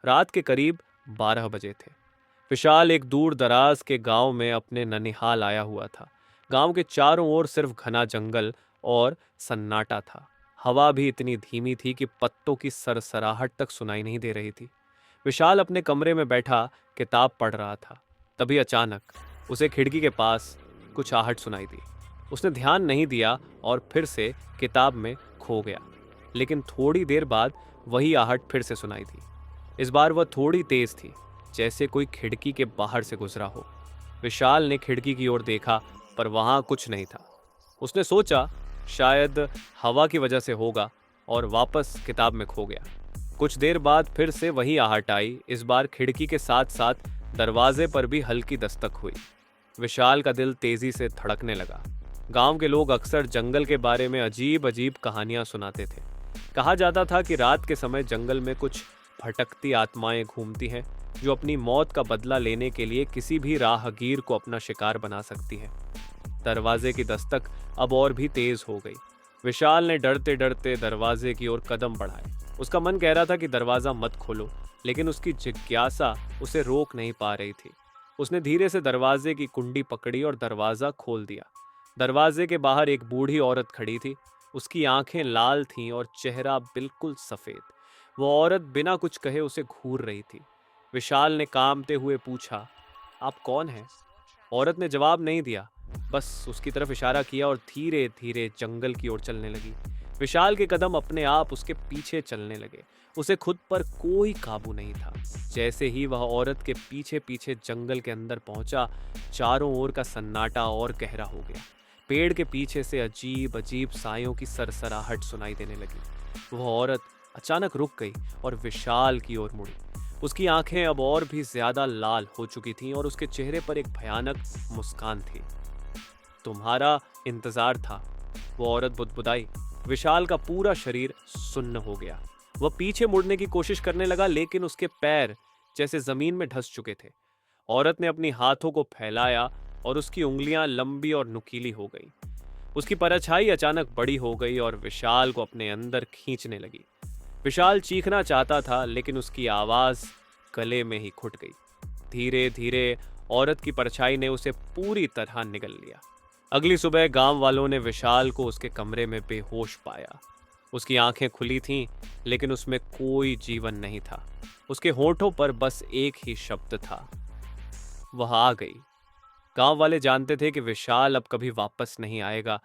रात के करीब 12 बजे थे। विशाल एक दूर दराज के गांव में अपने ननिहाल आया हुआ था। गांव के चारों ओर सिर्फ घना जंगल और सन्नाटा था। हवा भी इतनी धीमी थी कि पत्तों की सरसराहट तक सुनाई नहीं दे रही थी। विशाल अपने कमरे में बैठा किताब पढ़ रहा था। तभी अचानक उसे खिड़की के पास कुछ आहट सुनाई दी। उसने ध्यान नहीं दिया और फिर से किताब में खो गया। लेकिन थोड़ी देर बाद वही आहट फिर से सुनाई दी। इस बार वह थोड़ी तेज थी, जैसे कोई खिड़की के बाहर से गुजरा हो। विशाल ने खिड़की की ओर देखा, पर वहां कुछ नहीं था। उसने सोचा शायद हवा की वजह से होगा और वापस किताब में खो गया। कुछ देर बाद फिर से वही आहट आई। इस बार खिड़की के साथ साथ दरवाजे पर भी हल्की दस्तक हुई। विशाल का दिल तेजी से धड़कने लगा। गांव के लोग अक्सर जंगल के बारे में अजीब अजीब कहानियां सुनाते थे। कहा जाता था कि रात के समय जंगल में कुछ भटकती आत्माएं घूमती हैं, जो अपनी मौत का बदला लेने के लिए किसी भी राहगीर को अपना शिकार बना सकती हैं। दरवाजे की दस्तक अब और भी तेज हो गई। विशाल ने डरते डरते दरवाजे की ओर कदम बढ़ाए। उसका मन कह रहा था कि दरवाजा मत खोलो, लेकिन उसकी जिज्ञासा उसे रोक नहीं पा रही थी। उसने धीरे से दरवाजे की कुंडी पकड़ी और दरवाजा खोल दिया। दरवाजे के बाहर एक बूढ़ी औरत खड़ी थी। उसकी आंखें लाल थीं और चेहरा बिल्कुल सफेद। वो औरत बिना कुछ कहे उसे घूर रही थी। विशाल ने कांपते हुए पूछा, आप कौन हैं? औरत ने जवाब नहीं दिया, बस उसकी तरफ इशारा किया और धीरे धीरे जंगल की ओर चलने लगी। विशाल के कदम अपने आप उसके पीछे चलने लगे। उसे खुद पर कोई काबू नहीं था। जैसे ही वह औरत के पीछे पीछे जंगल के अंदर पहुंचा, चारों ओर का सन्नाटा और गहरा हो गया। पेड़ के पीछे से अजीब अजीब सायों की सरसराहट सुनाई देने लगी। वह औरत अचानक रुक गई और विशाल की ओर मुड़ी। उसकी आंखें अब और भी ज्यादा लाल हो चुकी थीं और उसके चेहरे पर एक भयानक मुस्कान थी। तुम्हारा इंतजार था, वो औरत बुदबुदाई। विशाल का पूरा शरीर सुन्न हो गया। वह पीछे मुड़ने की कोशिश करने लगा, लेकिन उसके पैर जैसे जमीन में धंस चुके थे। औरत ने अपनी हाथों को फैलाया और उसकी उंगलियां लंबी और नुकीली हो गई। उसकी परछाई अचानक बड़ी हो गई और विशाल को अपने अंदर खींचने लगी। विशाल चीखना चाहता था, लेकिन उसकी आवाज गले में ही घुट गई। धीरे धीरे औरत की परछाई ने उसे पूरी तरह निगल लिया। अगली सुबह गांव वालों ने विशाल को उसके कमरे में बेहोश पाया। उसकी आंखें खुली थीं, लेकिन उसमें कोई जीवन नहीं था। उसके होठों पर बस एक ही शब्द था, वह आ गई। गांव वाले जानते थे कि विशाल अब कभी वापस नहीं आएगा,